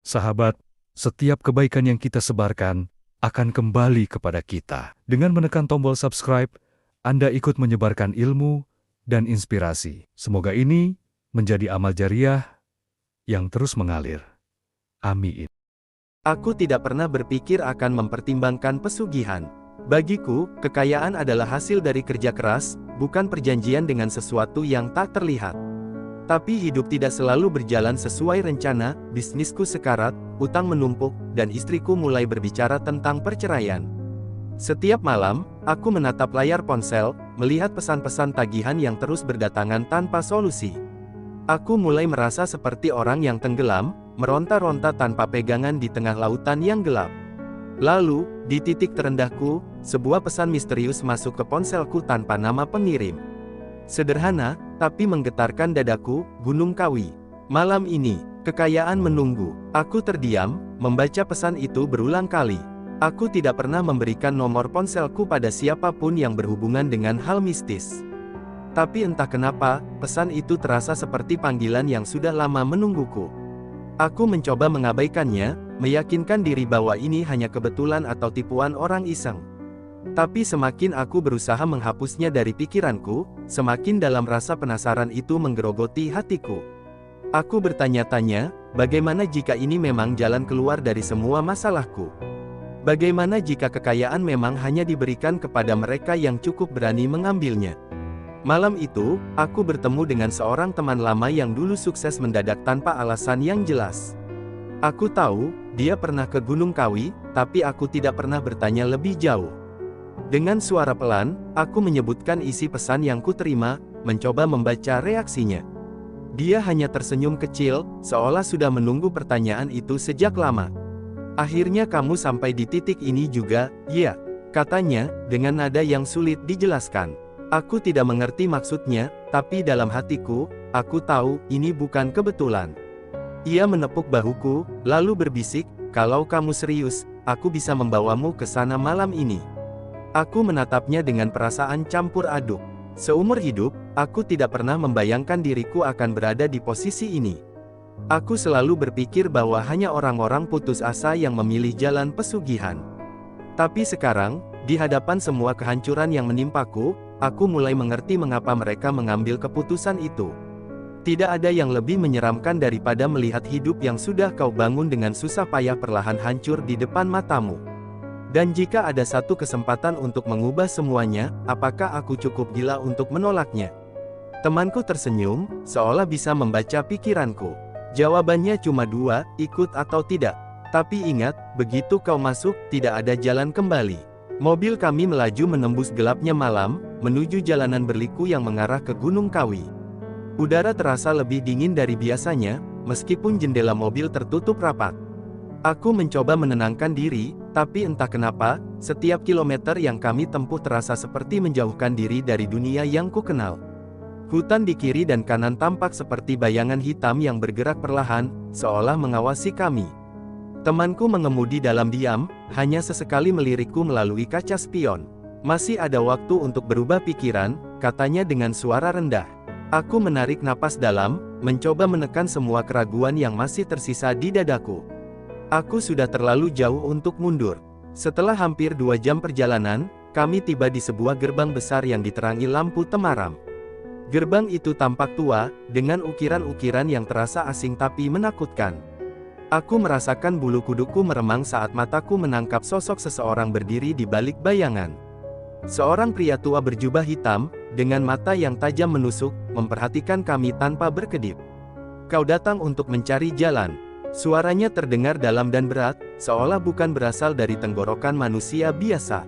Sahabat, setiap kebaikan yang kita sebarkan akan kembali kepada kita. Dengan menekan tombol subscribe, Anda ikut menyebarkan ilmu dan inspirasi. Semoga ini menjadi amal jariah yang terus mengalir. Amin. Aku tidak pernah berpikir akan mempertimbangkan pesugihan. Bagiku, kekayaan adalah hasil dari kerja keras, bukan perjanjian dengan sesuatu yang tak terlihat. Tapi hidup tidak selalu berjalan sesuai rencana, bisnisku sekarat, utang menumpuk, dan istriku mulai berbicara tentang perceraian. Setiap malam, aku menatap layar ponsel, melihat pesan-pesan tagihan yang terus berdatangan tanpa solusi. Aku mulai merasa seperti orang yang tenggelam, meronta-ronta tanpa pegangan di tengah lautan yang gelap. Lalu, di titik terendahku, sebuah pesan misterius masuk ke ponselku tanpa nama pengirim. Sederhana, tapi menggetarkan dadaku, Gunung Kawi. Malam ini, kekayaan menunggu. Aku terdiam, membaca pesan itu berulang kali. Aku tidak pernah memberikan nomor ponselku pada siapapun yang berhubungan dengan hal mistis. Tapi entah kenapa, pesan itu terasa seperti panggilan yang sudah lama menungguku. Aku mencoba mengabaikannya, meyakinkan diri bahwa ini hanya kebetulan atau tipuan orang iseng. Tapi semakin aku berusaha menghapusnya dari pikiranku, semakin dalam rasa penasaran itu menggerogoti hatiku. Aku bertanya-tanya, bagaimana jika ini memang jalan keluar dari semua masalahku? Bagaimana jika kekayaan memang hanya diberikan kepada mereka yang cukup berani mengambilnya? Malam itu, aku bertemu dengan seorang teman lama yang dulu sukses mendadak tanpa alasan yang jelas. Aku tahu, dia pernah ke Gunung Kawi, tapi aku tidak pernah bertanya lebih jauh. Dengan suara pelan, aku menyebutkan isi pesan yang kuterima, mencoba membaca reaksinya. Dia hanya tersenyum kecil, seolah sudah menunggu pertanyaan itu sejak lama. Akhirnya kamu sampai di titik ini juga, ya, katanya, dengan nada yang sulit dijelaskan. Aku tidak mengerti maksudnya, tapi dalam hatiku, aku tahu, ini bukan kebetulan. Ia menepuk bahuku, lalu berbisik, kalau kamu serius, aku bisa membawamu ke sana malam ini. Aku menatapnya dengan perasaan campur aduk. Seumur hidup, aku tidak pernah membayangkan diriku akan berada di posisi ini. Aku selalu berpikir bahwa hanya orang-orang putus asa yang memilih jalan pesugihan. Tapi sekarang, di hadapan semua kehancuran yang menimpaku, aku mulai mengerti mengapa mereka mengambil keputusan itu. Tidak ada yang lebih menyeramkan daripada melihat hidup yang sudah kau bangun dengan susah payah perlahan hancur di depan matamu. Dan jika ada satu kesempatan untuk mengubah semuanya, apakah aku cukup gila untuk menolaknya? Temanku tersenyum, seolah bisa membaca pikiranku. Jawabannya cuma dua, ikut atau tidak. Tapi ingat, begitu kau masuk, tidak ada jalan kembali. Mobil kami melaju menembus gelapnya malam, menuju jalanan berliku yang mengarah ke Gunung Kawi. Udara terasa lebih dingin dari biasanya, meskipun jendela mobil tertutup rapat. Aku mencoba menenangkan diri, tapi entah kenapa, setiap kilometer yang kami tempuh terasa seperti menjauhkan diri dari dunia yang kukenal. Hutan di kiri dan kanan tampak seperti bayangan hitam yang bergerak perlahan, seolah mengawasi kami. Temanku mengemudi dalam diam, hanya sesekali melirikku melalui kaca spion. Masih ada waktu untuk berubah pikiran, katanya dengan suara rendah. Aku menarik napas dalam, mencoba menekan semua keraguan yang masih tersisa di dadaku. Aku sudah terlalu jauh untuk mundur. Setelah hampir 2 jam perjalanan, kami tiba di sebuah gerbang besar yang diterangi lampu temaram. Gerbang itu tampak tua, dengan ukiran-ukiran yang terasa asing tapi menakutkan. Aku merasakan bulu kuduku meremang saat mataku menangkap sosok seseorang berdiri di balik bayangan. Seorang pria tua berjubah hitam, dengan mata yang tajam menusuk, memperhatikan kami tanpa berkedip. Kau datang untuk mencari jalan. Suaranya terdengar dalam dan berat, seolah bukan berasal dari tenggorokan manusia biasa.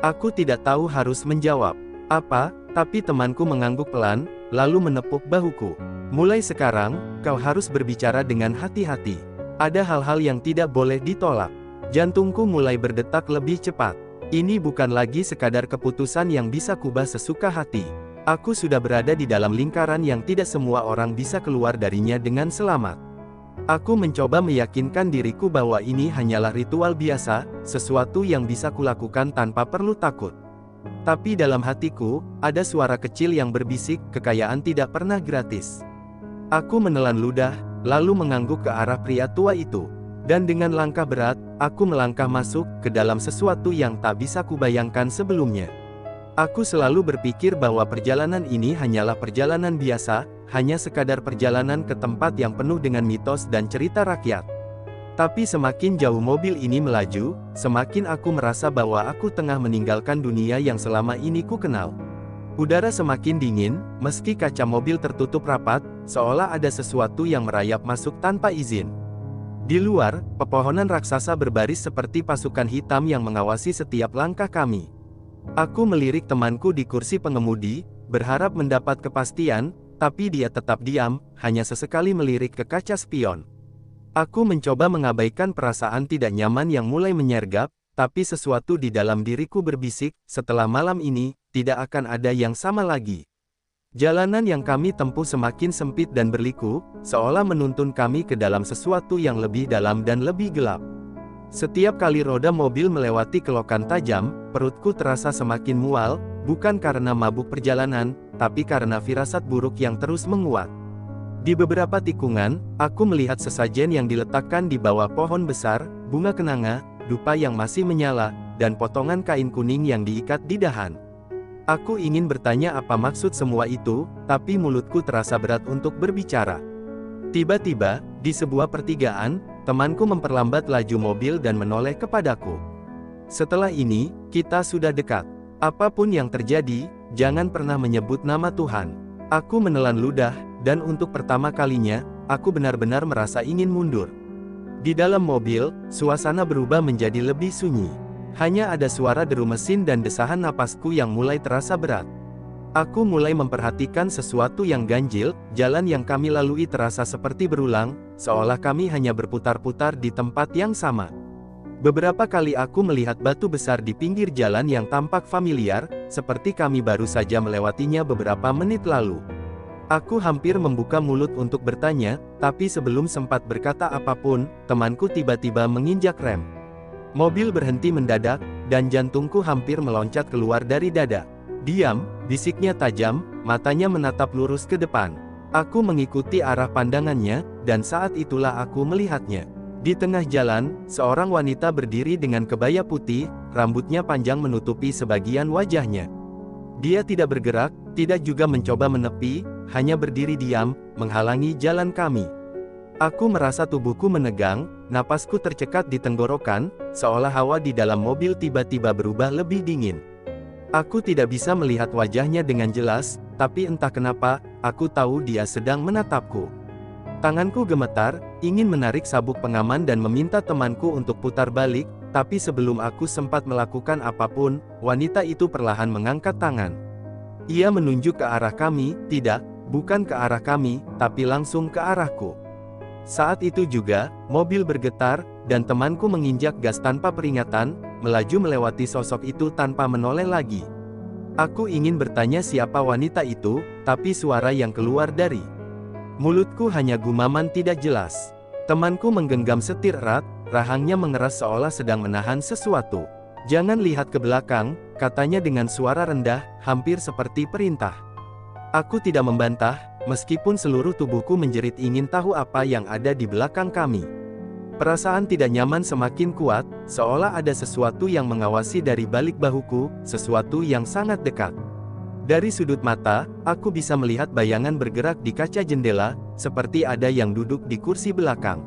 Aku tidak tahu harus menjawab apa, tapi temanku mengangguk pelan, lalu menepuk bahuku. Mulai sekarang, kau harus berbicara dengan hati-hati. Ada hal-hal yang tidak boleh ditolak. Jantungku mulai berdetak lebih cepat. Ini bukan lagi sekadar keputusan yang bisa kubah sesuka hati. Aku sudah berada di dalam lingkaran yang tidak semua orang bisa keluar darinya dengan selamat. Aku mencoba meyakinkan diriku bahwa ini hanyalah ritual biasa, sesuatu yang bisa kulakukan tanpa perlu takut. Tapi dalam hatiku, ada suara kecil yang berbisik, kekayaan tidak pernah gratis. Aku menelan ludah, lalu mengangguk ke arah pria tua itu. Dan dengan langkah berat, aku melangkah masuk ke dalam sesuatu yang tak bisa kubayangkan sebelumnya. Aku selalu berpikir bahwa perjalanan ini hanyalah perjalanan biasa, hanya sekadar perjalanan ke tempat yang penuh dengan mitos dan cerita rakyat. Tapi semakin jauh mobil ini melaju, semakin aku merasa bahwa aku tengah meninggalkan dunia yang selama ini ku kenal. Udara semakin dingin, meski kaca mobil tertutup rapat, seolah ada sesuatu yang merayap masuk tanpa izin. Di luar, pepohonan raksasa berbaris seperti pasukan hitam yang mengawasi setiap langkah kami. Aku melirik temanku di kursi pengemudi, berharap mendapat kepastian, tapi dia tetap diam, hanya sesekali melirik ke kaca spion. Aku mencoba mengabaikan perasaan tidak nyaman yang mulai menyergap, tapi sesuatu di dalam diriku berbisik, setelah malam ini, tidak akan ada yang sama lagi. Jalanan yang kami tempuh semakin sempit dan berliku, seolah menuntun kami ke dalam sesuatu yang lebih dalam dan lebih gelap. Setiap kali roda mobil melewati kelokan tajam, perutku terasa semakin mual, bukan karena mabuk perjalanan, tapi karena firasat buruk yang terus menguat. Di beberapa tikungan, aku melihat sesajen yang diletakkan di bawah pohon besar, bunga kenanga, dupa yang masih menyala, dan potongan kain kuning yang diikat di dahan. Aku ingin bertanya apa maksud semua itu, tapi mulutku terasa berat untuk berbicara. Tiba-tiba, di sebuah pertigaan, temanku memperlambat laju mobil dan menoleh kepadaku. Setelah ini, kita sudah dekat. Apapun yang terjadi, jangan pernah menyebut nama Tuhan. Aku menelan ludah, dan untuk pertama kalinya, aku benar-benar merasa ingin mundur. Di dalam mobil, suasana berubah menjadi lebih sunyi. Hanya ada suara deru mesin dan desahan napasku yang mulai terasa berat. Aku mulai memperhatikan sesuatu yang ganjil, jalan yang kami lalui terasa seperti berulang, seolah kami hanya berputar-putar di tempat yang sama. Beberapa kali aku melihat batu besar di pinggir jalan yang tampak familiar, seperti kami baru saja melewatinya beberapa menit lalu. Aku hampir membuka mulut untuk bertanya, tapi sebelum sempat berkata apapun, temanku tiba-tiba menginjak rem. Mobil berhenti mendadak, dan jantungku hampir meloncat keluar dari dada. "Diam," bisiknya tajam, matanya menatap lurus ke depan. Aku mengikuti arah pandangannya, dan saat itulah aku melihatnya. Di tengah jalan, seorang wanita berdiri dengan kebaya putih, rambutnya panjang menutupi sebagian wajahnya. Dia tidak bergerak, tidak juga mencoba menepi, hanya berdiri diam, menghalangi jalan kami. Aku merasa tubuhku menegang, napasku tercekat di tenggorokan, seolah hawa di dalam mobil tiba-tiba berubah lebih dingin. Aku tidak bisa melihat wajahnya dengan jelas, tapi entah kenapa, aku tahu dia sedang menatapku. Tanganku gemetar, ingin menarik sabuk pengaman dan meminta temanku untuk putar balik, tapi sebelum aku sempat melakukan apapun, wanita itu perlahan mengangkat tangan. Ia menunjuk ke arah kami, tidak, bukan ke arah kami, tapi langsung ke arahku. Saat itu juga, mobil bergetar, dan temanku menginjak gas tanpa peringatan, melaju melewati sosok itu tanpa menoleh lagi. Aku ingin bertanya siapa wanita itu, tapi suara yang keluar dari mulutku hanya gumaman tidak jelas. Temanku menggenggam setir erat, rahangnya mengeras seolah sedang menahan sesuatu. "Jangan lihat ke belakang," katanya dengan suara rendah, hampir seperti perintah. Aku tidak membantah, meskipun seluruh tubuhku menjerit ingin tahu apa yang ada di belakang kami. Perasaan tidak nyaman semakin kuat, seolah ada sesuatu yang mengawasi dari balik bahuku, sesuatu yang sangat dekat. Dari sudut mata, aku bisa melihat bayangan bergerak di kaca jendela, seperti ada yang duduk di kursi belakang.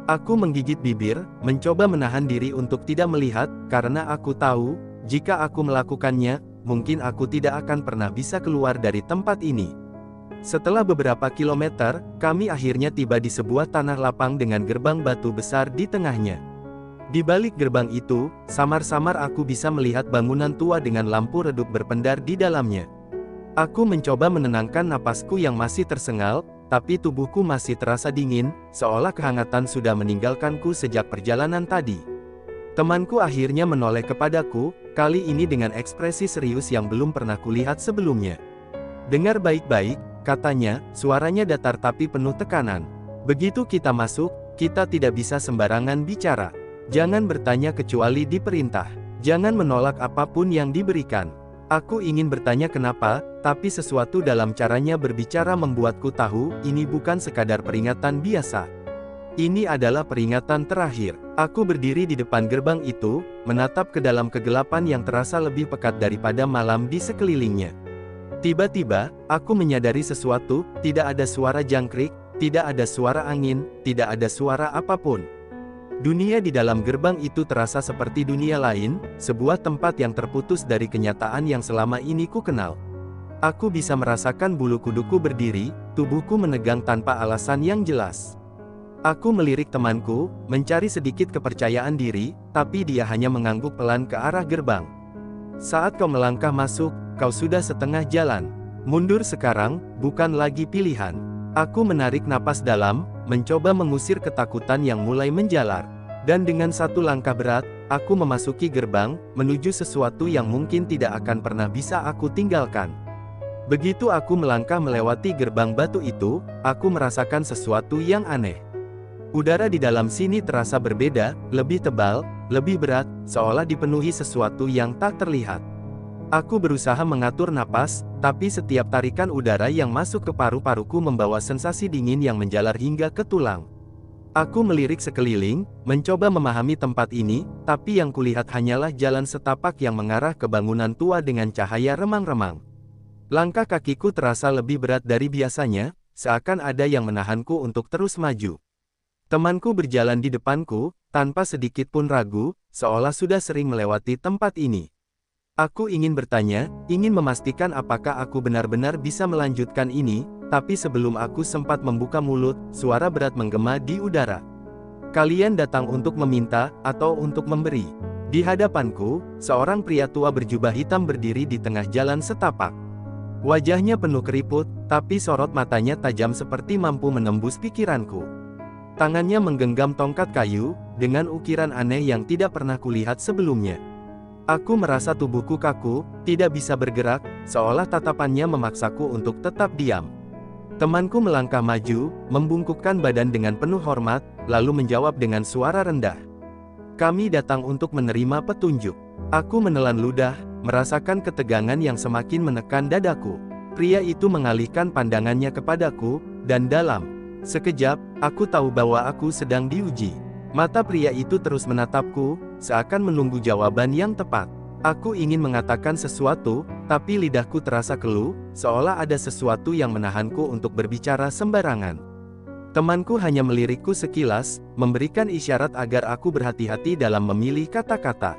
Aku menggigit bibir, mencoba menahan diri untuk tidak melihat, karena aku tahu, jika aku melakukannya, mungkin aku tidak akan pernah bisa keluar dari tempat ini. Setelah beberapa kilometer, kami akhirnya tiba di sebuah tanah lapang dengan gerbang batu besar di tengahnya. Di balik gerbang itu, samar-samar aku bisa melihat bangunan tua dengan lampu redup berpendar di dalamnya. Aku mencoba menenangkan napasku yang masih tersengal, tapi tubuhku masih terasa dingin, seolah kehangatan sudah meninggalkanku sejak perjalanan tadi. Temanku akhirnya menoleh kepadaku, kali ini dengan ekspresi serius yang belum pernah kulihat sebelumnya. "Dengar baik-baik," katanya, suaranya datar tapi penuh tekanan. "Begitu kita masuk, kita tidak bisa sembarangan bicara. Jangan bertanya kecuali diperintah. Jangan menolak apapun yang diberikan." Aku ingin bertanya kenapa, tapi sesuatu dalam caranya berbicara membuatku tahu, ini bukan sekadar peringatan biasa. Ini adalah peringatan terakhir. Aku berdiri di depan gerbang itu, menatap ke dalam kegelapan yang terasa lebih pekat daripada malam di sekelilingnya. Tiba-tiba, aku menyadari sesuatu, tidak ada suara jangkrik, tidak ada suara angin, tidak ada suara apapun. Dunia di dalam gerbang itu terasa seperti dunia lain, sebuah tempat yang terputus dari kenyataan yang selama ini ku kenal. Aku bisa merasakan bulu kuduku berdiri, tubuhku menegang tanpa alasan yang jelas. Aku melirik temanku, mencari sedikit kepercayaan diri, tapi dia hanya mengangguk pelan ke arah gerbang. Saat kau melangkah masuk, kau sudah setengah jalan. Mundur sekarang, bukan lagi pilihan. Aku menarik napas dalam, mencoba mengusir ketakutan yang mulai menjalar. Dan dengan satu langkah berat, aku memasuki gerbang, menuju sesuatu yang mungkin tidak akan pernah bisa aku tinggalkan. Begitu aku melangkah melewati gerbang batu itu, aku merasakan sesuatu yang aneh. Udara di dalam sini terasa berbeda, lebih tebal, lebih berat, seolah dipenuhi sesuatu yang tak terlihat. Aku berusaha mengatur napas, tapi setiap tarikan udara yang masuk ke paru-paruku membawa sensasi dingin yang menjalar hingga ke tulang. Aku melirik sekeliling, mencoba memahami tempat ini, tapi yang kulihat hanyalah jalan setapak yang mengarah ke bangunan tua dengan cahaya remang-remang. Langkah kakiku terasa lebih berat dari biasanya, seakan ada yang menahanku untuk terus maju. Temanku berjalan di depanku, tanpa sedikit pun ragu, seolah sudah sering melewati tempat ini. Aku ingin bertanya, ingin memastikan apakah aku benar-benar bisa melanjutkan ini, tapi sebelum aku sempat membuka mulut, suara berat menggema di udara. Kalian datang untuk meminta, atau untuk memberi? Di hadapanku, seorang pria tua berjubah hitam berdiri di tengah jalan setapak. Wajahnya penuh keriput, tapi sorot matanya tajam seperti mampu menembus pikiranku. Tangannya menggenggam tongkat kayu, dengan ukiran aneh yang tidak pernah kulihat sebelumnya. Aku merasa tubuhku kaku, tidak bisa bergerak, seolah tatapannya memaksaku untuk tetap diam. Temanku melangkah maju, membungkukkan badan dengan penuh hormat, lalu menjawab dengan suara rendah. Kami datang untuk menerima petunjuk. Aku menelan ludah, merasakan ketegangan yang semakin menekan dadaku. Pria itu mengalihkan pandangannya kepadaku, dan dalam sekejap, aku tahu bahwa aku sedang diuji. Mata pria itu terus menatapku, seakan menunggu jawaban yang tepat. Aku ingin mengatakan sesuatu, tapi lidahku terasa keluh, seolah ada sesuatu yang menahanku untuk berbicara sembarangan. Temanku hanya melirikku sekilas, memberikan isyarat agar aku berhati-hati dalam memilih kata-kata.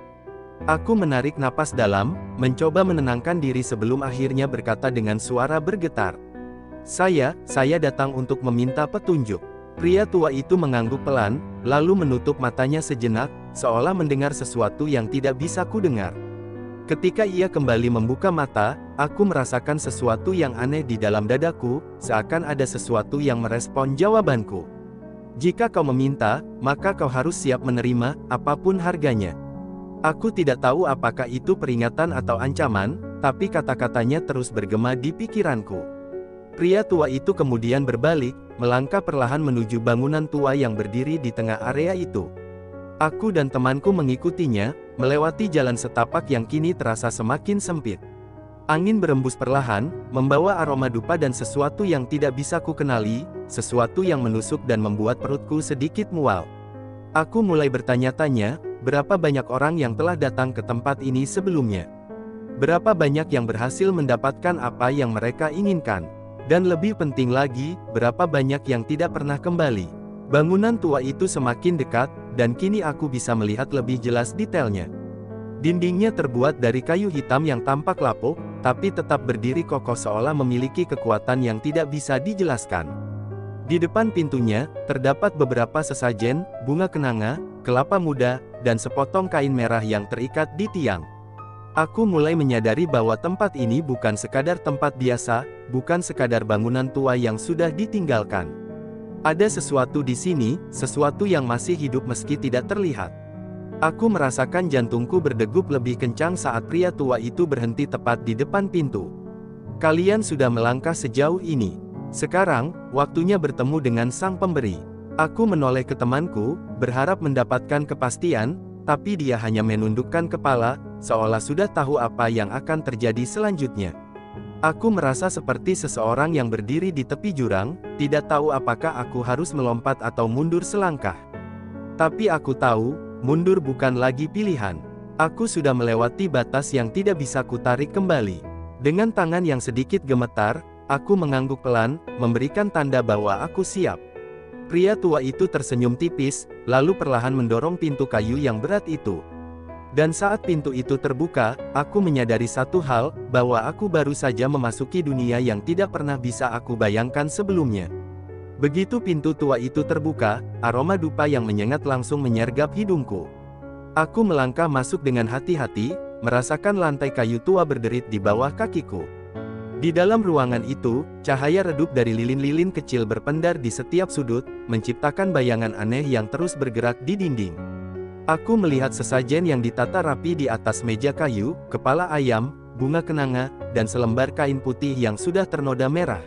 Aku menarik napas dalam, mencoba menenangkan diri sebelum akhirnya berkata dengan suara bergetar. Saya datang untuk meminta petunjuk. Pria tua itu mengangguk pelan, lalu menutup matanya sejenak, seolah mendengar sesuatu yang tidak bisa kudengar. Ketika ia kembali membuka mata, aku merasakan sesuatu yang aneh di dalam dadaku, seakan ada sesuatu yang merespon jawabanku. Jika kau meminta, maka kau harus siap menerima, apapun harganya. Aku tidak tahu apakah itu peringatan atau ancaman, tapi kata-katanya terus bergema di pikiranku. Pria tua itu kemudian berbalik, melangkah perlahan menuju bangunan tua yang berdiri di tengah area itu. Aku dan temanku mengikutinya, melewati jalan setapak yang kini terasa semakin sempit. Angin berembus perlahan, membawa aroma dupa dan sesuatu yang tidak bisa kukenali, sesuatu yang menusuk dan membuat perutku sedikit mual. Aku mulai bertanya-tanya, berapa banyak orang yang telah datang ke tempat ini sebelumnya? Berapa banyak yang berhasil mendapatkan apa yang mereka inginkan? Dan lebih penting lagi, berapa banyak yang tidak pernah kembali? Bangunan tua itu semakin dekat, dan kini aku bisa melihat lebih jelas detailnya. Dindingnya terbuat dari kayu hitam yang tampak lapuk, tapi tetap berdiri kokoh seolah memiliki kekuatan yang tidak bisa dijelaskan. Di depan pintunya, terdapat beberapa sesajen, bunga kenanga, kelapa muda, dan sepotong kain merah yang terikat di tiang. Aku mulai menyadari bahwa tempat ini bukan sekadar tempat biasa, bukan sekadar bangunan tua yang sudah ditinggalkan. Ada sesuatu di sini, sesuatu yang masih hidup meski tidak terlihat. Aku merasakan jantungku berdegup lebih kencang saat pria tua itu berhenti tepat di depan pintu. Kalian sudah melangkah sejauh ini. Sekarang, waktunya bertemu dengan sang pemberi. Aku menoleh ke temanku, berharap mendapatkan kepastian, tapi dia hanya menundukkan kepala, seolah sudah tahu apa yang akan terjadi selanjutnya. Aku merasa seperti seseorang yang berdiri di tepi jurang, tidak tahu apakah aku harus melompat atau mundur selangkah. Tapi aku tahu, mundur bukan lagi pilihan. Aku sudah melewati batas yang tidak bisa kutarik kembali. Dengan tangan yang sedikit gemetar, aku mengangguk pelan, memberikan tanda bahwa aku siap. Pria tua itu tersenyum tipis, lalu perlahan mendorong pintu kayu yang berat itu. Dan saat pintu itu terbuka, aku menyadari satu hal, bahwa aku baru saja memasuki dunia yang tidak pernah bisa aku bayangkan sebelumnya. Begitu pintu tua itu terbuka, aroma dupa yang menyengat langsung menyergap hidungku. Aku melangkah masuk dengan hati-hati, merasakan lantai kayu tua berderit di bawah kakiku. Di dalam ruangan itu, cahaya redup dari lilin-lilin kecil berpendar di setiap sudut, menciptakan bayangan aneh yang terus bergerak di dinding. Aku melihat sesajen yang ditata rapi di atas meja kayu, kepala ayam, bunga kenanga, dan selembar kain putih yang sudah ternoda merah.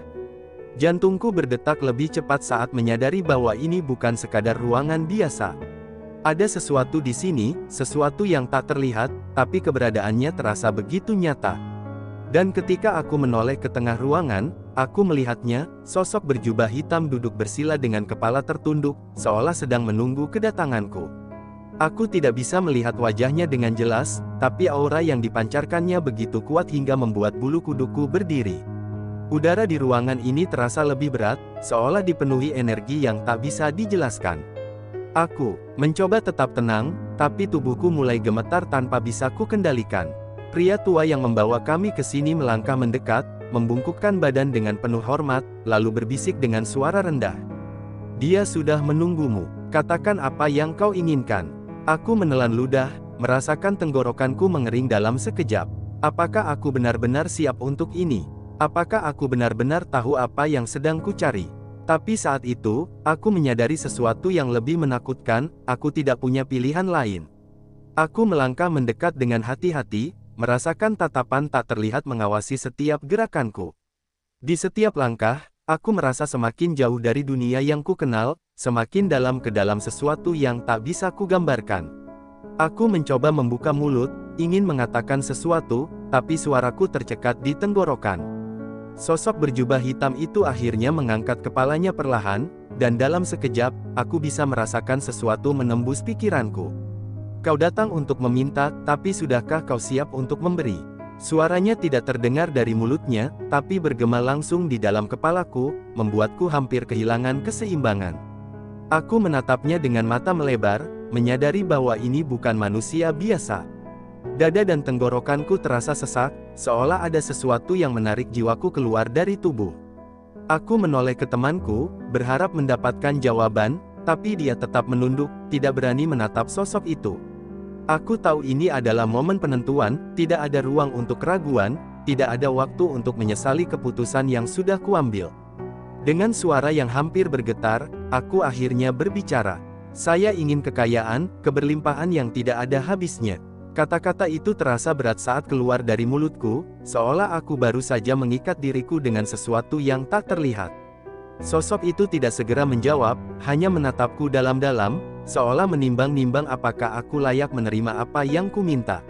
Jantungku berdetak lebih cepat saat menyadari bahwa ini bukan sekadar ruangan biasa. Ada sesuatu di sini, sesuatu yang tak terlihat, tapi keberadaannya terasa begitu nyata. Dan ketika aku menoleh ke tengah ruangan, aku melihatnya, sosok berjubah hitam duduk bersila dengan kepala tertunduk, seolah sedang menunggu kedatanganku. Aku tidak bisa melihat wajahnya dengan jelas, tapi aura yang dipancarkannya begitu kuat hingga membuat bulu kuduku berdiri. Udara di ruangan ini terasa lebih berat, seolah dipenuhi energi yang tak bisa dijelaskan. Aku mencoba tetap tenang, tapi tubuhku mulai gemetar tanpa bisa kukendalikan. Pria tua yang membawa kami ke sini melangkah mendekat, membungkukkan badan dengan penuh hormat, lalu berbisik dengan suara rendah. "Dia sudah menunggumu. Katakan apa yang kau inginkan." Aku menelan ludah, merasakan tenggorokanku mengering dalam sekejap. Apakah aku benar-benar siap untuk ini? Apakah aku benar-benar tahu apa yang sedang kucari? Tapi saat itu, aku menyadari sesuatu yang lebih menakutkan, aku tidak punya pilihan lain. Aku melangkah mendekat dengan hati-hati, merasakan tatapan tak terlihat mengawasi setiap gerakanku. Di setiap langkah, aku merasa semakin jauh dari dunia yang kukenal, semakin dalam ke dalam sesuatu yang tak bisa kugambarkan. Aku mencoba membuka mulut, ingin mengatakan sesuatu, tapi suaraku tercekat di tenggorokan. Sosok berjubah hitam itu akhirnya mengangkat kepalanya perlahan, dan dalam sekejap, aku bisa merasakan sesuatu menembus pikiranku. "Kau datang untuk meminta, tapi sudahkah kau siap untuk memberi?" Suaranya tidak terdengar dari mulutnya, tapi bergema langsung di dalam kepalaku, membuatku hampir kehilangan keseimbangan. Aku menatapnya dengan mata melebar, menyadari bahwa ini bukan manusia biasa. Dada dan tenggorokanku terasa sesak, seolah ada sesuatu yang menarik jiwaku keluar dari tubuh. Aku menoleh ke temanku, berharap mendapatkan jawaban, tapi dia tetap menunduk, tidak berani menatap sosok itu. Aku tahu ini adalah momen penentuan, tidak ada ruang untuk keraguan, tidak ada waktu untuk menyesali keputusan yang sudah kuambil. Dengan suara yang hampir bergetar, aku akhirnya berbicara. "Saya ingin kekayaan, keberlimpahan yang tidak ada habisnya." Kata-kata itu terasa berat saat keluar dari mulutku, seolah aku baru saja mengikat diriku dengan sesuatu yang tak terlihat. Sosok itu tidak segera menjawab, hanya menatapku dalam-dalam, seolah menimbang-nimbang apakah aku layak menerima apa yang kuminta.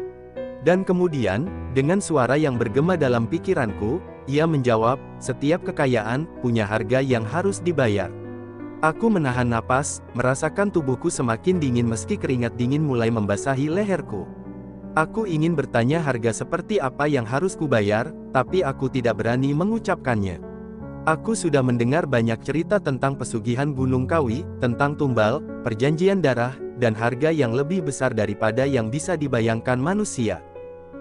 Dan kemudian, dengan suara yang bergema dalam pikiranku, ia menjawab, "Setiap kekayaan punya harga yang harus dibayar." Aku menahan napas, merasakan tubuhku semakin dingin meski keringat dingin mulai membasahi leherku. Aku ingin bertanya harga seperti apa yang harus kubayar, tapi aku tidak berani mengucapkannya. Aku sudah mendengar banyak cerita tentang pesugihan Gunung Kawi, tentang tumbal, perjanjian darah, dan harga yang lebih besar daripada yang bisa dibayangkan manusia.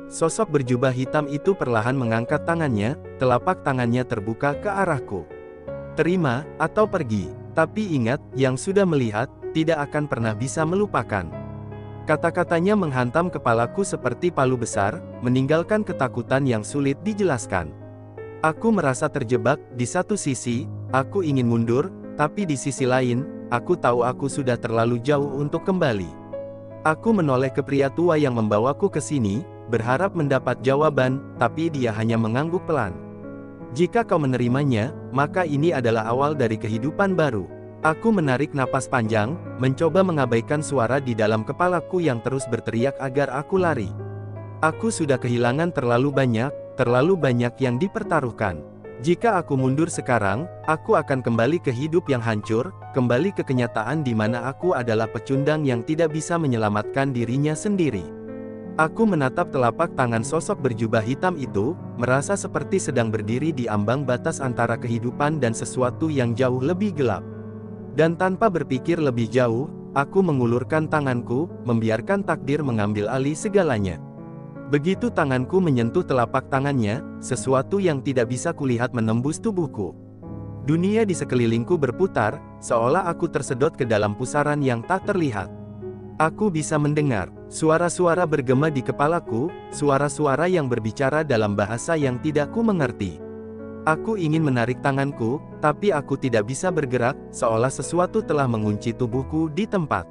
Sosok berjubah hitam itu perlahan mengangkat tangannya, telapak tangannya terbuka ke arahku. "Terima, atau pergi. Tapi ingat, yang sudah melihat, tidak akan pernah bisa melupakan." Kata-katanya menghantam kepalaku seperti palu besar, meninggalkan ketakutan yang sulit dijelaskan. Aku merasa terjebak, di satu sisi, aku ingin mundur, tapi di sisi lain, aku tahu aku sudah terlalu jauh untuk kembali. Aku menoleh ke pria tua yang membawaku ke sini, berharap mendapat jawaban, tapi dia hanya mengangguk pelan. "Jika kau menerimanya, maka ini adalah awal dari kehidupan baru." Aku menarik napas panjang, mencoba mengabaikan suara di dalam kepalaku yang terus berteriak agar aku lari. Aku sudah kehilangan terlalu banyak, terlalu banyak yang dipertaruhkan. Jika aku mundur sekarang, aku akan kembali ke hidup yang hancur, kembali ke kenyataan di mana aku adalah pecundang yang tidak bisa menyelamatkan dirinya sendiri. Aku menatap telapak tangan sosok berjubah hitam itu, merasa seperti sedang berdiri di ambang batas antara kehidupan dan sesuatu yang jauh lebih gelap. Dan tanpa berpikir lebih jauh, aku mengulurkan tanganku, membiarkan takdir mengambil alih segalanya. Begitu tanganku menyentuh telapak tangannya, sesuatu yang tidak bisa kulihat menembus tubuhku. Dunia di sekelilingku berputar, seolah aku tersedot ke dalam pusaran yang tak terlihat. Aku bisa mendengar suara-suara bergema di kepalaku, suara-suara yang berbicara dalam bahasa yang tidak ku mengerti. Aku ingin menarik tanganku, tapi aku tidak bisa bergerak, seolah sesuatu telah mengunci tubuhku di tempat.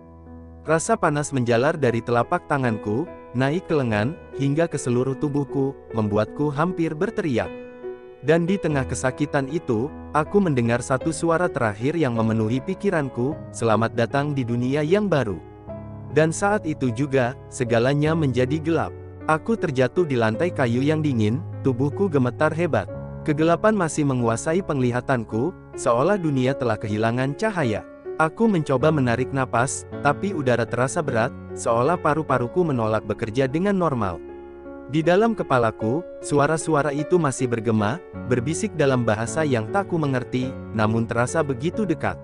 Rasa panas menjalar dari telapak tanganku, naik ke lengan, hingga ke seluruh tubuhku, membuatku hampir berteriak. Dan di tengah kesakitan itu, aku mendengar satu suara terakhir yang memenuhi pikiranku, "Selamat datang di dunia yang baru." Dan saat itu juga, segalanya menjadi gelap. Aku terjatuh di lantai kayu yang dingin, tubuhku gemetar hebat. Kegelapan masih menguasai penglihatanku, seolah dunia telah kehilangan cahaya. Aku mencoba menarik napas, tapi udara terasa berat, seolah paru-paruku menolak bekerja dengan normal. Di dalam kepalaku, suara-suara itu masih bergema, berbisik dalam bahasa yang tak ku mengerti, namun terasa begitu dekat.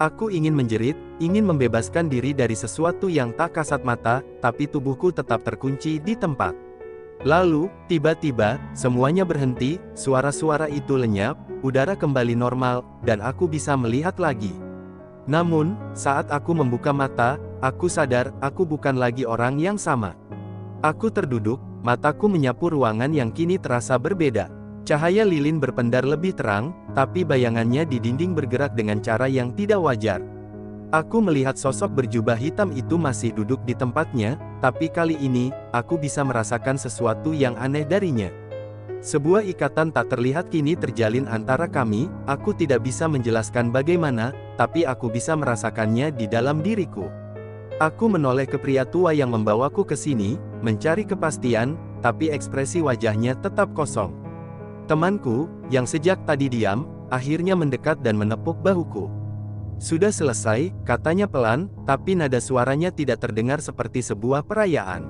Aku ingin menjerit, ingin membebaskan diri dari sesuatu yang tak kasat mata, tapi tubuhku tetap terkunci di tempat. Lalu, tiba-tiba, semuanya berhenti, suara-suara itu lenyap, udara kembali normal, dan aku bisa melihat lagi. Namun, saat aku membuka mata, aku sadar, aku bukan lagi orang yang sama. Aku terduduk, mataku menyapu ruangan yang kini terasa berbeda. Cahaya lilin berpendar lebih terang, tapi bayangannya di dinding bergerak dengan cara yang tidak wajar. Aku melihat sosok berjubah hitam itu masih duduk di tempatnya, tapi kali ini, aku bisa merasakan sesuatu yang aneh darinya. Sebuah ikatan tak terlihat kini terjalin antara kami, aku tidak bisa menjelaskan bagaimana, tapi aku bisa merasakannya di dalam diriku. Aku menoleh ke pria tua yang membawaku ke sini, mencari kepastian, tapi ekspresi wajahnya tetap kosong. Temanku, yang sejak tadi diam, akhirnya mendekat dan menepuk bahuku. "Sudah selesai," katanya pelan, tapi nada suaranya tidak terdengar seperti sebuah perayaan.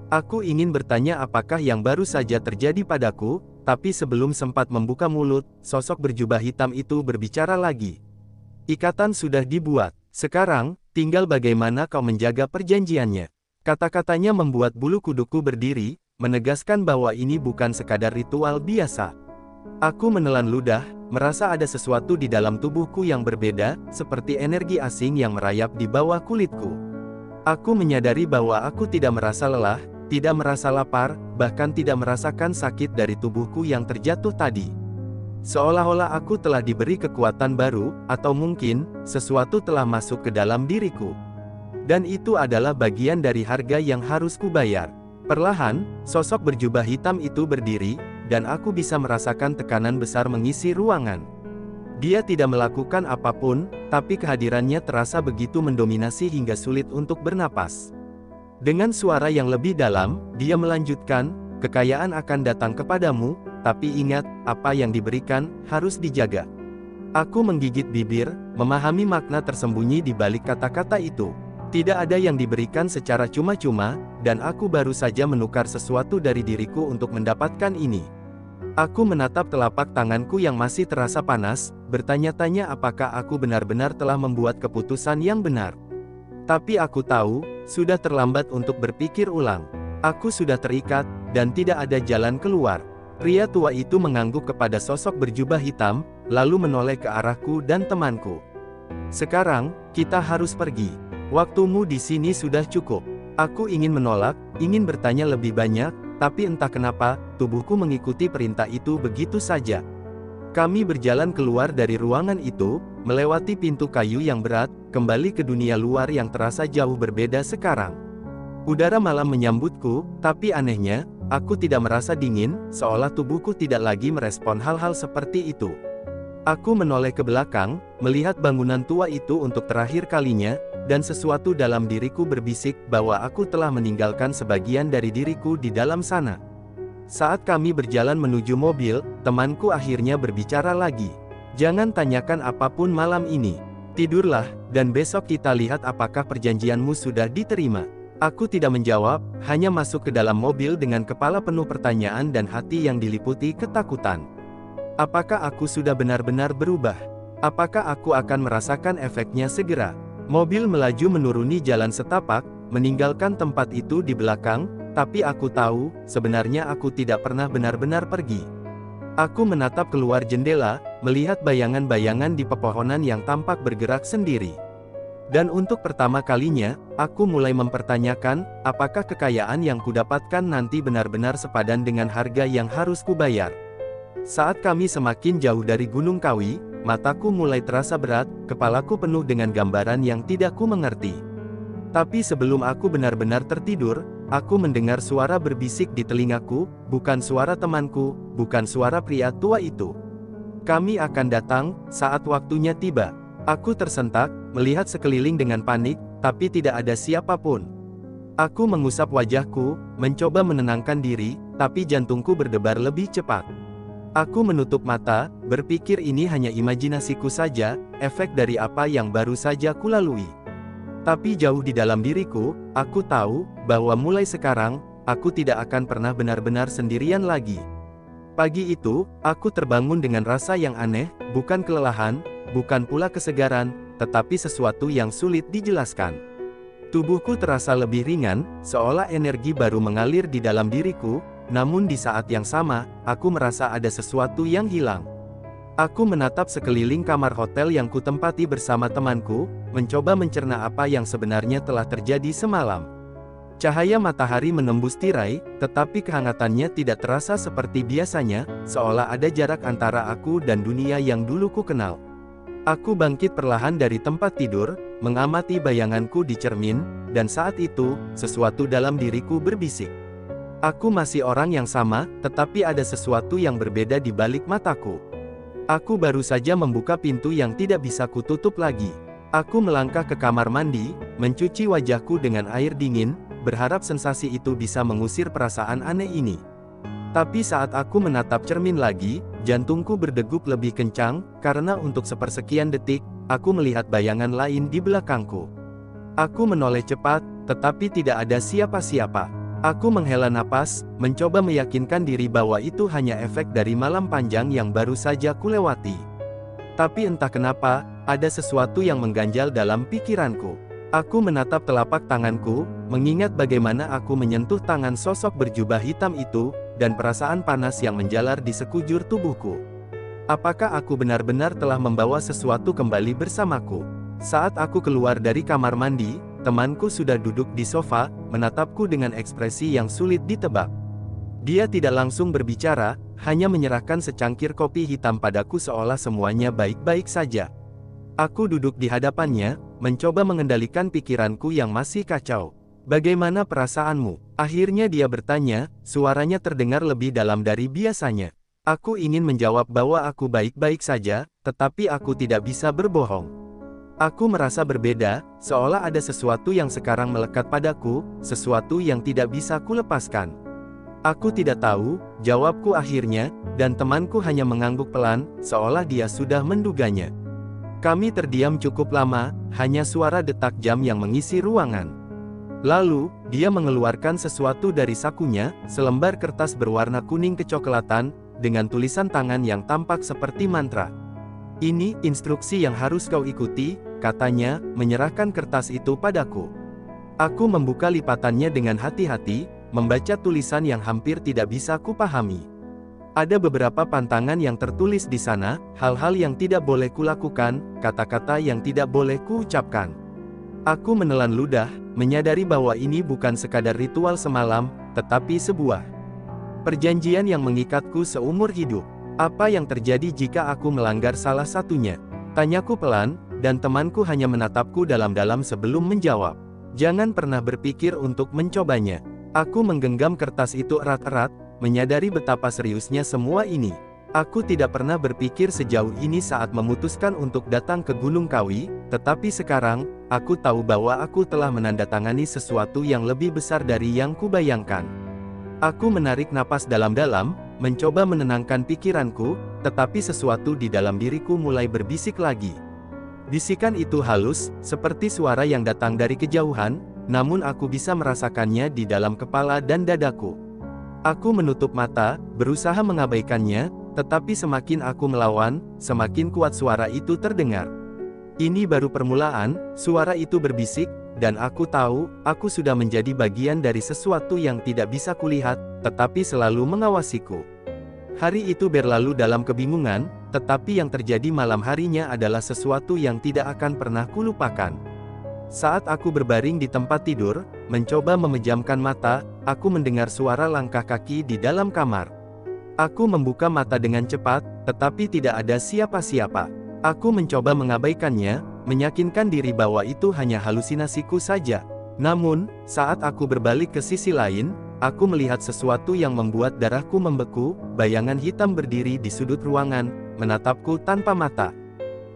Aku ingin bertanya apakah yang baru saja terjadi padaku, tapi sebelum sempat membuka mulut, sosok berjubah hitam itu berbicara lagi. "Ikatan sudah dibuat. Sekarang, tinggal bagaimana kau menjaga perjanjiannya." Kata-katanya membuat bulu kuduku berdiri, menegaskan bahwa ini bukan sekadar ritual biasa. Aku menelan ludah, merasa ada sesuatu di dalam tubuhku yang berbeda, seperti energi asing yang merayap di bawah kulitku. Aku menyadari bahwa aku tidak merasa lelah, tidak merasa lapar, bahkan tidak merasakan sakit dari tubuhku yang terjatuh tadi. Seolah-olah aku telah diberi kekuatan baru, atau mungkin, sesuatu telah masuk ke dalam diriku. Dan itu adalah bagian dari harga yang harus kubayar. Perlahan, sosok berjubah hitam itu berdiri, dan aku bisa merasakan tekanan besar mengisi ruangan. Dia tidak melakukan apapun, tapi kehadirannya terasa begitu mendominasi hingga sulit untuk bernapas. Dengan suara yang lebih dalam, dia melanjutkan, "Kekayaan akan datang kepadamu, tapi ingat, apa yang diberikan, harus dijaga." Aku menggigit bibir, memahami makna tersembunyi di balik kata-kata itu. Tidak ada yang diberikan secara cuma-cuma, dan aku baru saja menukar sesuatu dari diriku untuk mendapatkan ini. Aku menatap telapak tanganku yang masih terasa panas, bertanya-tanya apakah aku benar-benar telah membuat keputusan yang benar. Tapi aku tahu, sudah terlambat untuk berpikir ulang. Aku sudah terikat, dan tidak ada jalan keluar. Pria tua itu mengangguk kepada sosok berjubah hitam, lalu menoleh ke arahku dan temanku. "Sekarang, kita harus pergi. Waktumu di sini sudah cukup." Aku ingin menolak, ingin bertanya lebih banyak, tapi entah kenapa, tubuhku mengikuti perintah itu begitu saja. Kami berjalan keluar dari ruangan itu, melewati pintu kayu yang berat, kembali ke dunia luar yang terasa jauh berbeda sekarang. Udara malam menyambutku, tapi anehnya, aku tidak merasa dingin, seolah tubuhku tidak lagi merespon hal-hal seperti itu. Aku menoleh ke belakang, melihat bangunan tua itu untuk terakhir kalinya, dan sesuatu dalam diriku berbisik bahwa aku telah meninggalkan sebagian dari diriku di dalam sana. Saat kami berjalan menuju mobil, temanku akhirnya berbicara lagi. Jangan tanyakan apapun malam ini. Tidurlah, dan besok kita lihat apakah perjanjianmu sudah diterima. Aku tidak menjawab, hanya masuk ke dalam mobil dengan kepala penuh pertanyaan dan hati yang diliputi ketakutan. Apakah aku sudah benar-benar berubah? Apakah aku akan merasakan efeknya segera? Mobil melaju menuruni jalan setapak, meninggalkan tempat itu di belakang, tapi aku tahu, sebenarnya aku tidak pernah benar-benar pergi. Aku menatap keluar jendela, melihat bayangan-bayangan di pepohonan yang tampak bergerak sendiri. Dan untuk pertama kalinya, aku mulai mempertanyakan, apakah kekayaan yang kudapatkan nanti benar-benar sepadan dengan harga yang harus kubayar. Saat kami semakin jauh dari Gunung Kawi, mataku mulai terasa berat, kepalaku penuh dengan gambaran yang tidak ku mengerti. Tapi sebelum aku benar-benar tertidur, aku mendengar suara berbisik di telingaku, bukan suara temanku, bukan suara pria tua itu. Kami akan datang, saat waktunya tiba. Aku tersentak, melihat sekeliling dengan panik, tapi tidak ada siapapun. Aku mengusap wajahku, mencoba menenangkan diri, tapi jantungku berdebar lebih cepat. Aku menutup mata, berpikir ini hanya imajinasiku saja, efek dari apa yang baru saja kulalui. Tapi jauh di dalam diriku, aku tahu, bahwa mulai sekarang, aku tidak akan pernah benar-benar sendirian lagi. Pagi itu, aku terbangun dengan rasa yang aneh, bukan kelelahan, bukan pula kesegaran, tetapi sesuatu yang sulit dijelaskan. Tubuhku terasa lebih ringan, seolah energi baru mengalir di dalam diriku, namun di saat yang sama, aku merasa ada sesuatu yang hilang. Aku menatap sekeliling kamar hotel yang kutempati bersama temanku, mencoba mencerna apa yang sebenarnya telah terjadi semalam. Cahaya matahari menembus tirai, tetapi kehangatannya tidak terasa seperti biasanya, seolah ada jarak antara aku dan dunia yang dulu ku kenal. Aku bangkit perlahan dari tempat tidur, mengamati bayanganku di cermin, dan saat itu, sesuatu dalam diriku berbisik. Aku masih orang yang sama, tetapi ada sesuatu yang berbeda di balik mataku. Aku baru saja membuka pintu yang tidak bisa kututup lagi. Aku melangkah ke kamar mandi, mencuci wajahku dengan air dingin, berharap sensasi itu bisa mengusir perasaan aneh ini. Tapi saat aku menatap cermin lagi, jantungku berdegup lebih kencang, karena untuk sepersekian detik, aku melihat bayangan lain di belakangku. Aku menoleh cepat, tetapi tidak ada siapa-siapa. Aku menghela napas, mencoba meyakinkan diri bahwa itu hanya efek dari malam panjang yang baru saja kulewati. Tapi entah kenapa, ada sesuatu yang mengganjal dalam pikiranku. Aku menatap telapak tanganku, mengingat bagaimana aku menyentuh tangan sosok berjubah hitam itu, dan perasaan panas yang menjalar di sekujur tubuhku. Apakah aku benar-benar telah membawa sesuatu kembali bersamaku? Saat aku keluar dari kamar mandi, temanku sudah duduk di sofa, menatapku dengan ekspresi yang sulit ditebak. Dia tidak langsung berbicara, hanya menyerahkan secangkir kopi hitam padaku seolah semuanya baik-baik saja. Aku duduk di hadapannya, mencoba mengendalikan pikiranku yang masih kacau. "Bagaimana perasaanmu?" Akhirnya dia bertanya, suaranya terdengar lebih dalam dari biasanya. Aku ingin menjawab bahwa aku baik-baik saja, tetapi aku tidak bisa berbohong. Aku merasa berbeda, seolah ada sesuatu yang sekarang melekat padaku, sesuatu yang tidak bisa kulepaskan. Aku tidak tahu, jawabku akhirnya, dan temanku hanya mengangguk pelan, seolah dia sudah menduganya. Kami terdiam cukup lama, hanya suara detak jam yang mengisi ruangan. Lalu, dia mengeluarkan sesuatu dari sakunya, selembar kertas berwarna kuning kecoklatan, dengan tulisan tangan yang tampak seperti mantra. "Ini instruksi yang harus kau ikuti," katanya, menyerahkan kertas itu padaku. Aku membuka lipatannya dengan hati-hati, membaca tulisan yang hampir tidak bisa kupahami. Ada beberapa pantangan yang tertulis di sana, hal-hal yang tidak boleh kulakukan, kata-kata yang tidak boleh kuucapkan. Aku menelan ludah, menyadari bahwa ini bukan sekadar ritual semalam, tetapi sebuah perjanjian yang mengikatku seumur hidup. Apa yang terjadi jika aku melanggar salah satunya? Tanyaku pelan, dan temanku hanya menatapku dalam-dalam sebelum menjawab. Jangan pernah berpikir untuk mencobanya. Aku menggenggam kertas itu erat-erat, menyadari betapa seriusnya semua ini. Aku tidak pernah berpikir sejauh ini saat memutuskan untuk datang ke Gunung Kawi, tetapi sekarang, aku tahu bahwa aku telah menandatangani sesuatu yang lebih besar dari yang kubayangkan. Aku menarik napas dalam-dalam, mencoba menenangkan pikiranku, tetapi sesuatu di dalam diriku mulai berbisik lagi. Bisikan itu halus, seperti suara yang datang dari kejauhan, namun aku bisa merasakannya di dalam kepala dan dadaku. Aku menutup mata, berusaha mengabaikannya, tetapi semakin aku melawan, semakin kuat suara itu terdengar. Ini baru permulaan, suara itu berbisik, dan aku tahu, aku sudah menjadi bagian dari sesuatu yang tidak bisa kulihat, tetapi selalu mengawasiku. Hari itu berlalu dalam kebingungan, tetapi yang terjadi malam harinya adalah sesuatu yang tidak akan pernah kulupakan. Saat aku berbaring di tempat tidur, mencoba memejamkan mata, aku mendengar suara langkah kaki di dalam kamar. Aku membuka mata dengan cepat, tetapi tidak ada siapa-siapa. Aku mencoba mengabaikannya, meyakinkan diri bahwa itu hanya halusinasiku saja. Namun, saat aku berbalik ke sisi lain, aku melihat sesuatu yang membuat darahku membeku, bayangan hitam berdiri di sudut ruangan, menatapku tanpa mata.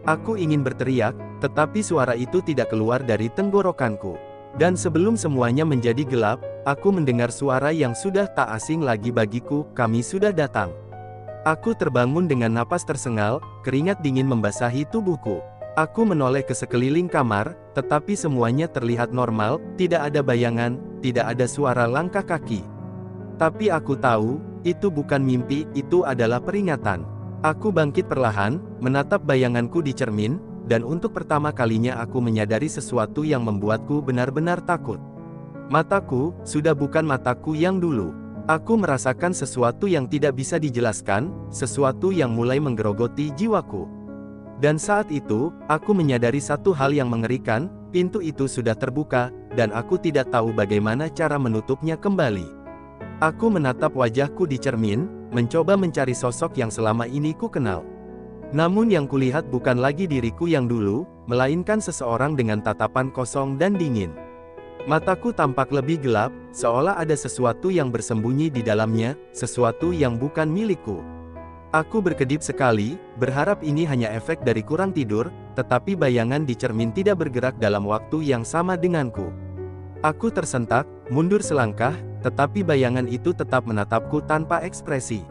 Aku ingin berteriak, tetapi suara itu tidak keluar dari tenggorokanku. Dan sebelum semuanya menjadi gelap, aku mendengar suara yang sudah tak asing lagi bagiku, "Kami sudah datang." Aku terbangun dengan napas tersengal, keringat dingin membasahi tubuhku. Aku menoleh ke sekeliling kamar, tetapi semuanya terlihat normal, tidak ada bayangan, tidak ada suara langkah kaki. Tapi aku tahu, itu bukan mimpi, itu adalah peringatan. Aku bangkit perlahan, menatap bayanganku di cermin, dan untuk pertama kalinya aku menyadari sesuatu yang membuatku benar-benar takut. Mataku, sudah bukan mataku yang dulu. Aku merasakan sesuatu yang tidak bisa dijelaskan, sesuatu yang mulai menggerogoti jiwaku. Dan saat itu, aku menyadari satu hal yang mengerikan, pintu itu sudah terbuka, dan aku tidak tahu bagaimana cara menutupnya kembali. Aku menatap wajahku di cermin, mencoba mencari sosok yang selama ini ku kenal. Namun yang kulihat bukan lagi diriku yang dulu, melainkan seseorang dengan tatapan kosong dan dingin. Mataku tampak lebih gelap, seolah ada sesuatu yang bersembunyi di dalamnya, sesuatu yang bukan milikku. Aku berkedip sekali, berharap ini hanya efek dari kurang tidur, tetapi bayangan di cermin tidak bergerak dalam waktu yang sama denganku. Aku tersentak, mundur selangkah, tetapi bayangan itu tetap menatapku tanpa ekspresi.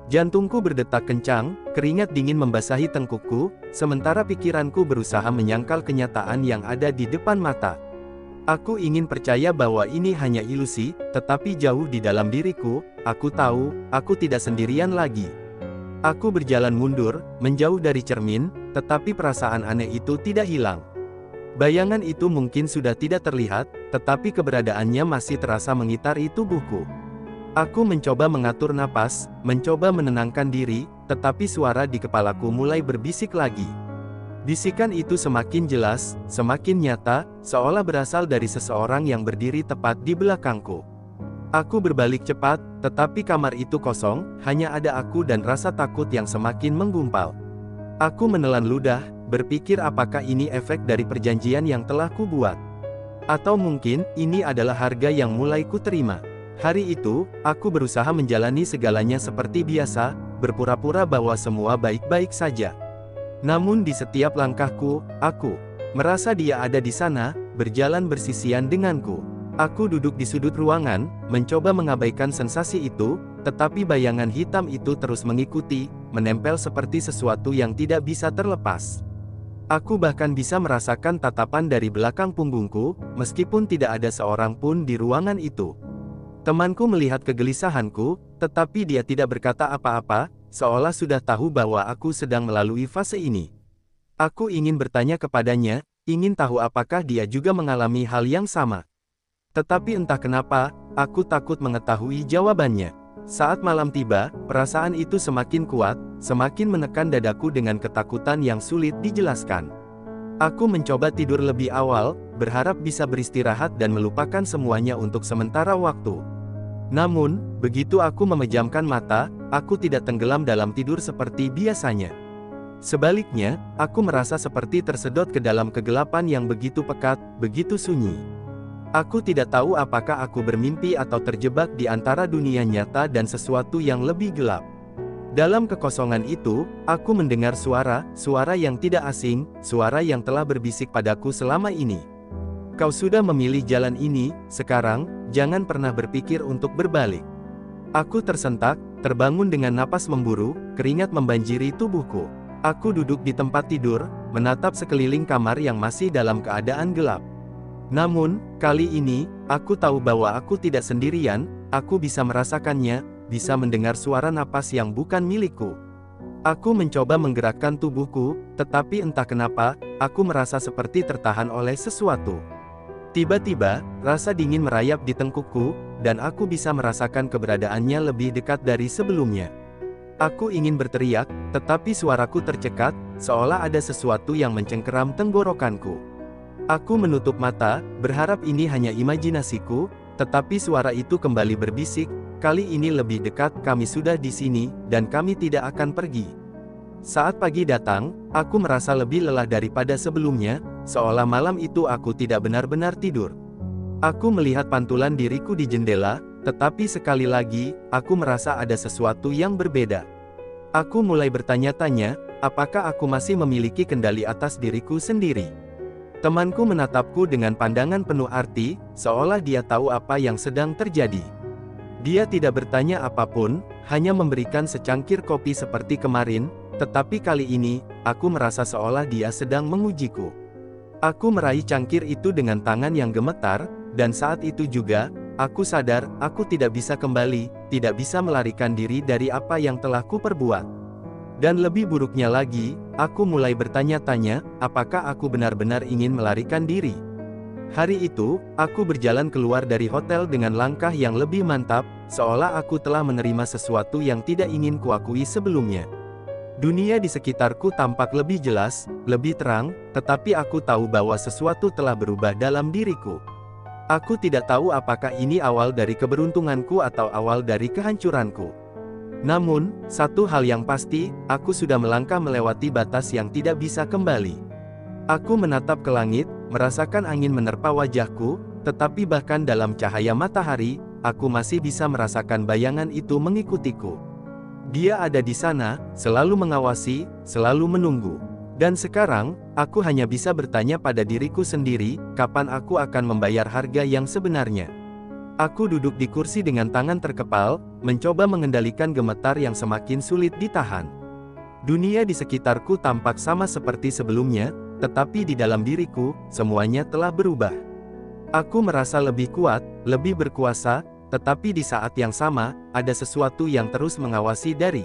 Jantungku berdetak kencang, keringat dingin membasahi tengkukku, sementara pikiranku berusaha menyangkal kenyataan yang ada di depan mata. Aku ingin percaya bahwa ini hanya ilusi, tetapi jauh di dalam diriku, aku tahu, aku tidak sendirian lagi. Aku berjalan mundur, menjauh dari cermin, tetapi perasaan aneh itu tidak hilang. Bayangan itu mungkin sudah tidak terlihat, tetapi keberadaannya masih terasa mengitari tubuhku. Aku mencoba mengatur napas, mencoba menenangkan diri, tetapi suara di kepalaku mulai berbisik lagi. Bisikan itu semakin jelas, semakin nyata, seolah berasal dari seseorang yang berdiri tepat di belakangku. Aku berbalik cepat, tetapi kamar itu kosong, hanya ada aku dan rasa takut yang semakin menggumpal. Aku menelan ludah, berpikir apakah ini efek dari perjanjian yang telah kubuat. Atau mungkin, ini adalah harga yang mulai kuterima. Hari itu, aku berusaha menjalani segalanya seperti biasa, berpura-pura bahwa semua baik-baik saja. Namun di setiap langkahku, aku merasa dia ada di sana, berjalan bersisian denganku. Aku duduk di sudut ruangan, mencoba mengabaikan sensasi itu, tetapi bayangan hitam itu terus mengikuti, menempel seperti sesuatu yang tidak bisa terlepas. Aku bahkan bisa merasakan tatapan dari belakang punggungku, meskipun tidak ada seorang pun di ruangan itu. Temanku melihat kegelisahanku, tetapi dia tidak berkata apa-apa, seolah sudah tahu bahwa aku sedang melalui fase ini. Aku ingin bertanya kepadanya, ingin tahu apakah dia juga mengalami hal yang sama. Tetapi entah kenapa, aku takut mengetahui jawabannya. Saat malam tiba, perasaan itu semakin kuat, semakin menekan dadaku dengan ketakutan yang sulit dijelaskan. Aku mencoba tidur lebih awal, berharap bisa beristirahat dan melupakan semuanya untuk sementara waktu. Namun, begitu aku memejamkan mata, aku tidak tenggelam dalam tidur seperti biasanya. Sebaliknya, aku merasa seperti tersedot ke dalam kegelapan yang begitu pekat, begitu sunyi. Aku tidak tahu apakah aku bermimpi atau terjebak di antara dunia nyata dan sesuatu yang lebih gelap. Dalam kekosongan itu, aku mendengar suara yang tidak asing, suara yang telah berbisik padaku selama ini. Kau sudah memilih jalan ini, sekarang, jangan pernah berpikir untuk berbalik. Aku tersentak, terbangun dengan napas memburu, keringat membanjiri tubuhku. Aku duduk di tempat tidur, menatap sekeliling kamar yang masih dalam keadaan gelap. Namun, kali ini, aku tahu bahwa aku tidak sendirian, aku bisa merasakannya, bisa mendengar suara napas yang bukan milikku. Aku mencoba menggerakkan tubuhku, tetapi entah kenapa, aku merasa seperti tertahan oleh sesuatu. Tiba-tiba, rasa dingin merayap di tengkukku, dan aku bisa merasakan keberadaannya lebih dekat dari sebelumnya. Aku ingin berteriak, tetapi suaraku tercekat, seolah ada sesuatu yang mencengkeram tenggorokanku. Aku menutup mata, berharap ini hanya imajinasiku, tetapi suara itu kembali berbisik, kali ini lebih dekat, kami sudah di sini, dan kami tidak akan pergi. Saat pagi datang, aku merasa lebih lelah daripada sebelumnya, seolah malam itu aku tidak benar-benar tidur. Aku melihat pantulan diriku di jendela, tetapi sekali lagi, aku merasa ada sesuatu yang berbeda. Aku mulai bertanya-tanya, apakah aku masih memiliki kendali atas diriku sendiri? Temanku menatapku dengan pandangan penuh arti, seolah dia tahu apa yang sedang terjadi. Dia tidak bertanya apapun, hanya memberikan secangkir kopi seperti kemarin, tetapi kali ini, aku merasa seolah dia sedang mengujiku. Aku meraih cangkir itu dengan tangan yang gemetar, dan saat itu juga, aku sadar, aku tidak bisa kembali, tidak bisa melarikan diri dari apa yang telah kuperbuat. Dan lebih buruknya lagi, aku mulai bertanya-tanya, apakah aku benar-benar ingin melarikan diri? Hari itu, aku berjalan keluar dari hotel dengan langkah yang lebih mantap, seolah aku telah menerima sesuatu yang tidak ingin kuakui sebelumnya. Dunia di sekitarku tampak lebih jelas, lebih terang, tetapi aku tahu bahwa sesuatu telah berubah dalam diriku. Aku tidak tahu apakah ini awal dari keberuntunganku atau awal dari kehancuranku. Namun, satu hal yang pasti, aku sudah melangkah melewati batas yang tidak bisa kembali. Aku menatap ke langit, merasakan angin menerpa wajahku, tetapi bahkan dalam cahaya matahari, aku masih bisa merasakan bayangan itu mengikutiku. Dia ada di sana, selalu mengawasi, selalu menunggu. Dan sekarang, aku hanya bisa bertanya pada diriku sendiri, kapan aku akan membayar harga yang sebenarnya. Aku duduk di kursi dengan tangan terkepal, mencoba mengendalikan gemetar yang semakin sulit ditahan. Dunia di sekitarku tampak sama seperti sebelumnya, tetapi di dalam diriku, semuanya telah berubah. Aku merasa lebih kuat, lebih berkuasa, tetapi di saat yang sama, ada sesuatu yang terus mengawasi dari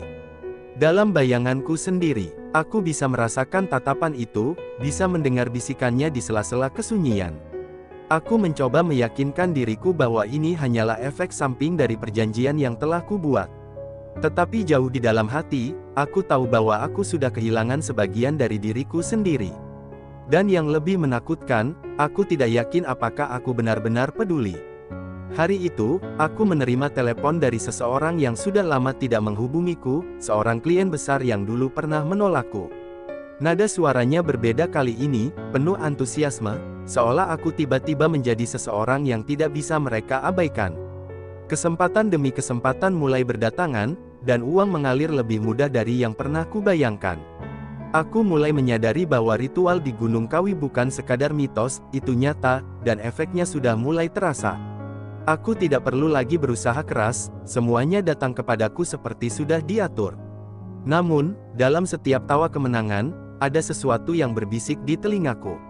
dalam bayanganku sendiri. Aku bisa merasakan tatapan itu, bisa mendengar bisikannya di sela-sela kesunyian. Aku mencoba meyakinkan diriku bahwa ini hanyalah efek samping dari perjanjian yang telah kubuat. Tetapi jauh di dalam hati, aku tahu bahwa aku sudah kehilangan sebagian dari diriku sendiri. Dan yang lebih menakutkan, aku tidak yakin apakah aku benar-benar peduli. Hari itu, aku menerima telepon dari seseorang yang sudah lama tidak menghubungiku, seorang klien besar yang dulu pernah menolakku. Nada suaranya berbeda kali ini, penuh antusiasme, seolah aku tiba-tiba menjadi seseorang yang tidak bisa mereka abaikan. Kesempatan demi kesempatan mulai berdatangan, dan uang mengalir lebih mudah dari yang pernah kubayangkan. Aku mulai menyadari bahwa ritual di Gunung Kawi bukan sekadar mitos, itu nyata, dan efeknya sudah mulai terasa. Aku tidak perlu lagi berusaha keras, semuanya datang kepadaku seperti sudah diatur. Namun, dalam setiap tawa kemenangan, ada sesuatu yang berbisik di telingaku.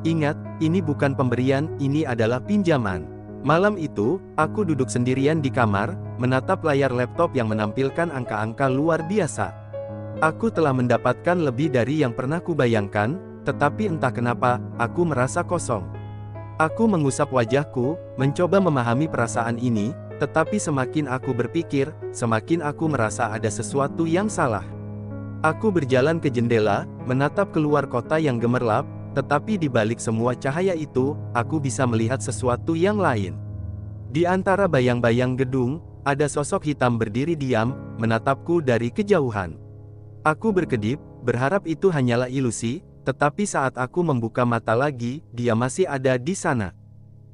Ingat, ini bukan pemberian, ini adalah pinjaman. Malam itu, aku duduk sendirian di kamar, menatap layar laptop yang menampilkan angka-angka luar biasa. Aku telah mendapatkan lebih dari yang pernah kubayangkan, tetapi entah kenapa, aku merasa kosong. Aku mengusap wajahku, mencoba memahami perasaan ini, tetapi semakin aku berpikir, semakin aku merasa ada sesuatu yang salah. Aku berjalan ke jendela, menatap keluar kota yang gemerlap, tetapi di balik semua cahaya itu, aku bisa melihat sesuatu yang lain. Di antara bayang-bayang gedung, ada sosok hitam berdiri diam, menatapku dari kejauhan. Aku berkedip, berharap itu hanyalah ilusi, tetapi saat aku membuka mata lagi, dia masih ada di sana.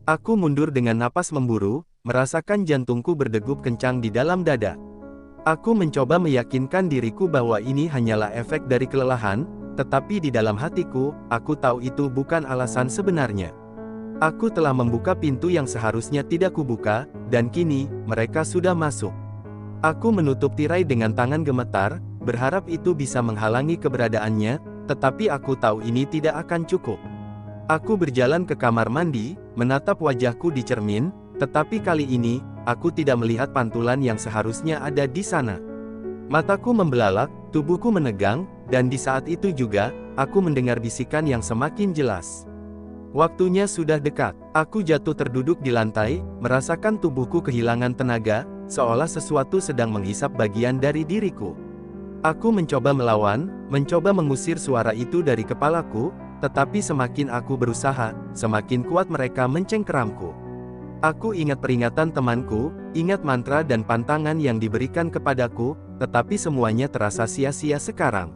Aku mundur dengan napas memburu, merasakan jantungku berdegup kencang di dalam dada. Aku mencoba meyakinkan diriku bahwa ini hanyalah efek dari kelelahan, tetapi di dalam hatiku, aku tahu itu bukan alasan sebenarnya. Aku telah membuka pintu yang seharusnya tidak kubuka, dan kini, mereka sudah masuk. Aku menutup tirai dengan tangan gemetar, berharap itu bisa menghalangi keberadaannya, tetapi aku tahu ini tidak akan cukup. Aku berjalan ke kamar mandi, menatap wajahku di cermin, tetapi kali ini, aku tidak melihat pantulan yang seharusnya ada di sana. Mataku membelalak, tubuhku menegang, dan di saat itu juga, aku mendengar bisikan yang semakin jelas. Waktunya sudah dekat. Aku jatuh terduduk di lantai, merasakan tubuhku kehilangan tenaga, seolah sesuatu sedang menghisap bagian dari diriku. Aku mencoba melawan, mencoba mengusir suara itu dari kepalaku, tetapi semakin aku berusaha, semakin kuat mereka mencengkeramku. Aku ingat peringatan temanku, ingat mantra dan pantangan yang diberikan kepadaku, tetapi semuanya terasa sia-sia sekarang.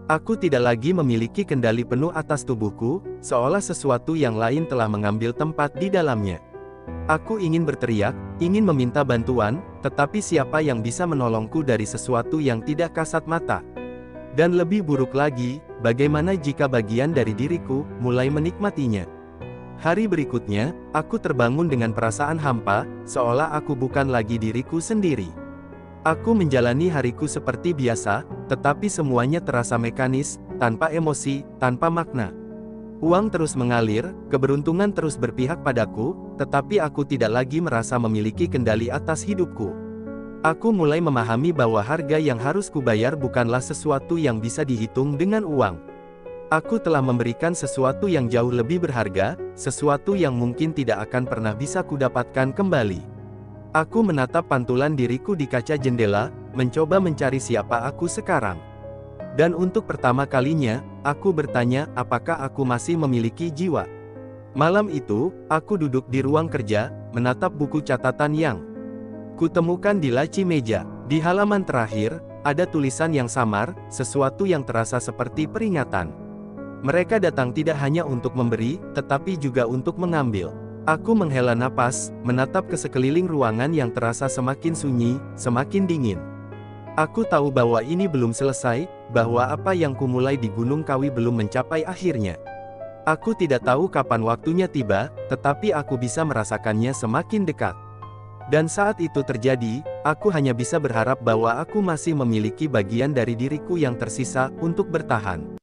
Aku tidak lagi memiliki kendali penuh atas tubuhku, seolah sesuatu yang lain telah mengambil tempat di dalamnya. Aku ingin berteriak, ingin meminta bantuan, tetapi siapa yang bisa menolongku dari sesuatu yang tidak kasat mata? Dan lebih buruk lagi, bagaimana jika bagian dari diriku mulai menikmatinya? Hari berikutnya, aku terbangun dengan perasaan hampa, seolah aku bukan lagi diriku sendiri. Aku menjalani hariku seperti biasa, tetapi semuanya terasa mekanis, tanpa emosi, tanpa makna. Uang terus mengalir, keberuntungan terus berpihak padaku, tetapi aku tidak lagi merasa memiliki kendali atas hidupku. Aku mulai memahami bahwa harga yang harus kubayar bukanlah sesuatu yang bisa dihitung dengan uang. Aku telah memberikan sesuatu yang jauh lebih berharga, sesuatu yang mungkin tidak akan pernah bisa kudapatkan kembali. Aku menatap pantulan diriku di kaca jendela, mencoba mencari siapa aku sekarang. Dan untuk pertama kalinya, aku bertanya, apakah aku masih memiliki jiwa? Malam itu, aku duduk di ruang kerja, menatap buku catatan yang kutemukan di laci meja. Di halaman terakhir, ada tulisan yang samar, sesuatu yang terasa seperti peringatan. Mereka datang tidak hanya untuk memberi, tetapi juga untuk mengambil. Aku menghela napas, menatap ke sekeliling ruangan yang terasa semakin sunyi, semakin dingin. Aku tahu bahwa ini belum selesai, bahwa apa yang kumulai di Gunung Kawi belum mencapai akhirnya. Aku tidak tahu kapan waktunya tiba, tetapi aku bisa merasakannya semakin dekat. Dan saat itu terjadi, aku hanya bisa berharap bahwa aku masih memiliki bagian dari diriku yang tersisa untuk bertahan.